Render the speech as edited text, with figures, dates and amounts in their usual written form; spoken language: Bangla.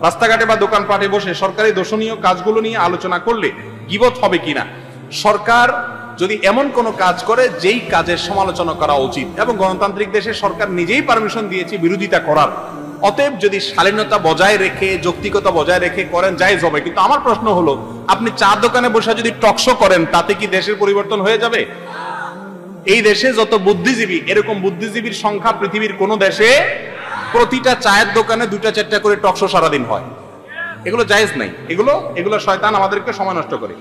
রাস্তাঘাটে বা দোকানপাটে বসে সরকারি দর্শনীয় কাজগুলো নিয়ে আলোচনা করলে গীবত হবে কিনা, সরকার যদি এমন কোন কাজ করে যেই কাজের সমালোচনা করা উচিত, এবং গণতান্ত্রিক দেশে সরকার নিজেই পারমিশন দিয়েছে বিরোধিতা করার, অতএব যদি শালীনতা বজায় রেখে যৌক্তিকতা বজায় রেখে করেন জায়েজ হবে। কিন্তু আমার প্রশ্ন হলো, আপনি চা দোকানে বসে যদি টকশো করেন তাতে কি দেশের পরিবর্তন হয়ে যাবে? এই দেশে যত বুদ্ধিজীবী, এরকম বুদ্ধিজীবীর সংখ্যা পৃথিবীর কোন দেশে প্রতিটা চায়ের দোকানে 2টা-4টা করে টকশো সারাদিন হয়। এগুলো জায়েজ নাই, এগুলো শয়তান আমাদেরকে সময় নষ্ট করে।